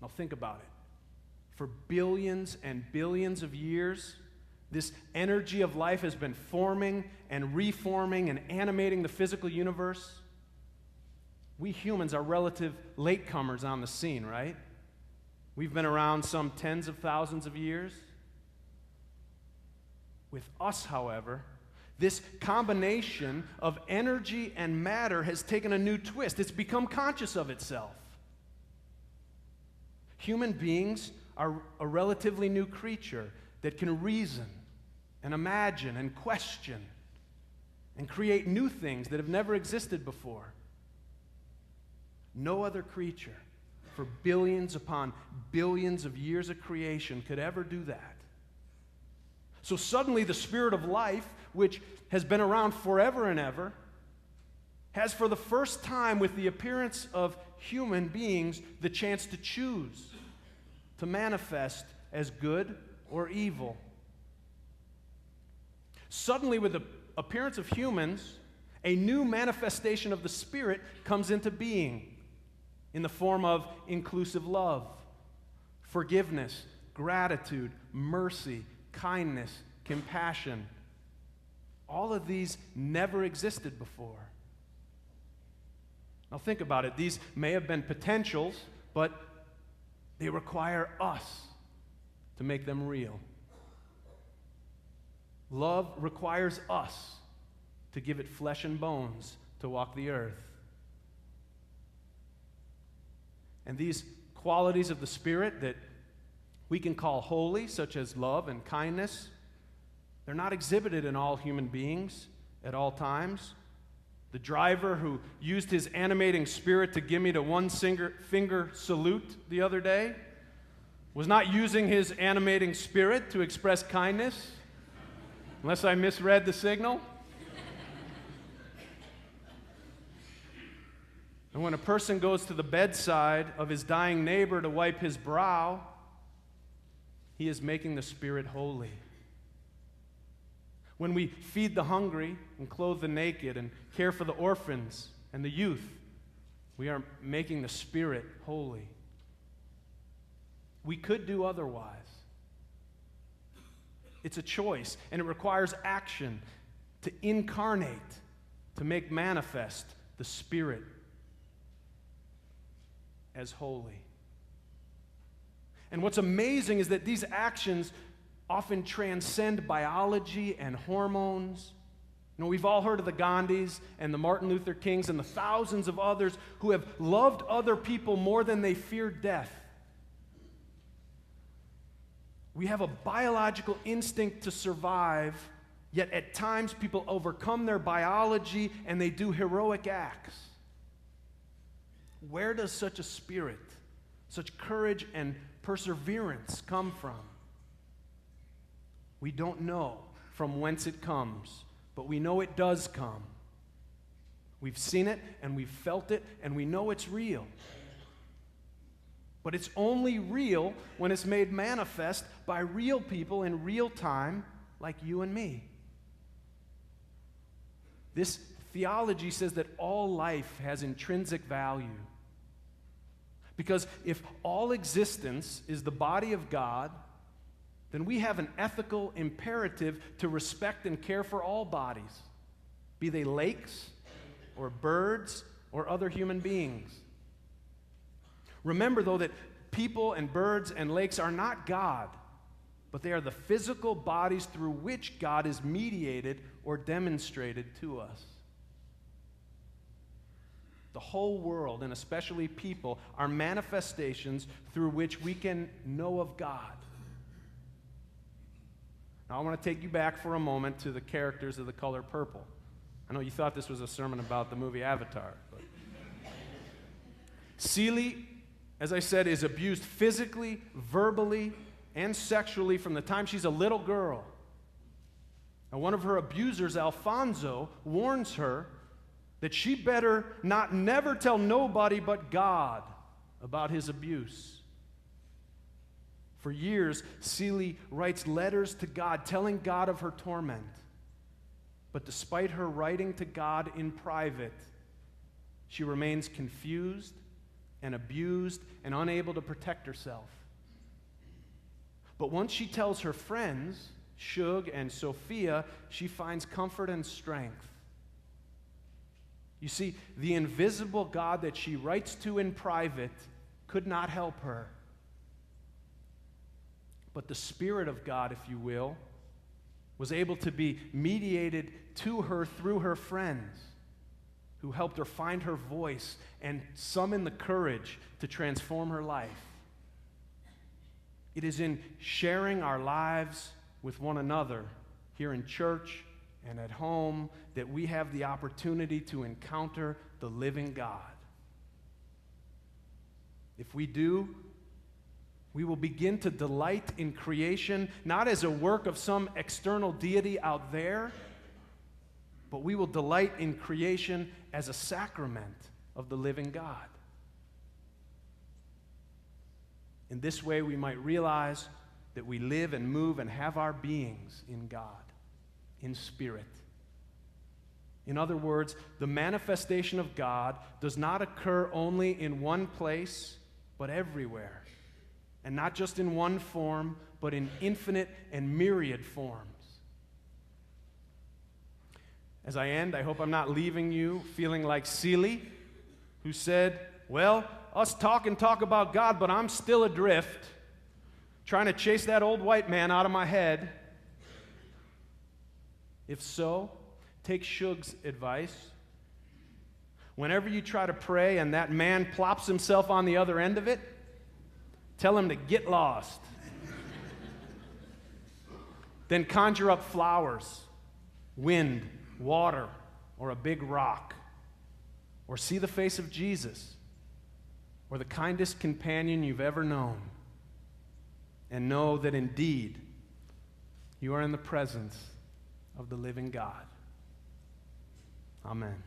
Now think about it. For billions and billions of years, this energy of life has been forming and reforming and animating the physical universe. We humans are relative latecomers on the scene, right? We've been around some tens of thousands of years. With us, however, this combination of energy and matter has taken a new twist. It's become conscious of itself. Human beings are a relatively new creature that can reason and imagine and question and create new things that have never existed before. No other creature for billions upon billions of years of creation could ever do that. So suddenly the spirit of life, which has been around forever and ever, has for the first time with the appearance of human beings the chance to choose, to manifest as good or evil. Suddenly with the appearance of humans, a new manifestation of the Spirit comes into being in the form of inclusive love, forgiveness, gratitude, mercy, kindness, compassion. All of these never existed before. Now think about it. These may have been potentials, but they require us to make them real. Love requires us to give it flesh and bones to walk the earth. And these qualities of the Spirit that we can call holy, such as love and kindness, they're not exhibited in all human beings at all times. The driver who used his animating spirit to give me the one finger salute the other day was not using his animating spirit to express kindness, unless I misread the signal. And when a person goes to the bedside of his dying neighbor to wipe his brow, he is making the Spirit holy. When we feed the hungry and clothe the naked and care for the orphans and the youth, we are making the Spirit holy. We could do otherwise. It's a choice, and it requires action to incarnate, to make manifest the Spirit as holy. And what's amazing is that these actions often transcend biology and hormones. You know, we've all heard of the Gandhis and the Martin Luther Kings and the thousands of others who have loved other people more than they feared death. We have a biological instinct to survive, yet at times people overcome their biology and they do heroic acts. Where does such a spirit, such courage and perseverance come from? We don't know from whence it comes, but we know it does come. We've seen it and we've felt it and we know it's real. But it's only real when it's made manifest by real people in real time like you and me. This theology says that all life has intrinsic value. Because if all existence is the body of God, then we have an ethical imperative to respect and care for all bodies, be they lakes or birds or other human beings. Remember, though, that people and birds and lakes are not God, but they are the physical bodies through which God is mediated or demonstrated to us. The whole world, and especially people, are manifestations through which we can know of God. Now, I want to take you back for a moment to the characters of The Color Purple. I know you thought this was a sermon about the movie Avatar. But Celie, as I said, is abused physically, verbally, and sexually from the time she's a little girl. And one of her abusers, Alfonso, warns her that she better not never tell nobody but God about his abuse. For years, Celie writes letters to God, telling God of her torment. But despite her writing to God in private, she remains confused, and abused and unable to protect herself. But once she tells her friends, Shug and Sophia, she finds comfort and strength. You see, the invisible God that she writes to in private could not help her. But the Spirit of God, if you will, was able to be mediated to her through her friends, who helped her find her voice and summon the courage to transform her life. It is in sharing our lives with one another here in church and at home that we have the opportunity to encounter the living God. If we do, we will begin to delight in creation, not as a work of some external deity out there, but we will delight in creation as a sacrament of the living God. In this way, we might realize that we live and move and have our beings in God, in spirit. In other words, the manifestation of God does not occur only in one place, but everywhere. And not just in one form, but in infinite and myriad forms. As I end, I hope I'm not leaving you feeling like Seeley, who said, well, us talk about God, but I'm still adrift, trying to chase that old white man out of my head. If so, take Shug's advice. Whenever you try to pray and that man plops himself on the other end of it, tell him to get lost. Then conjure up flowers, wind, water, or a big rock. Or see the face of Jesus, or the kindest companion you've ever known. And know that indeed, you are in the presence of the living God. Amen.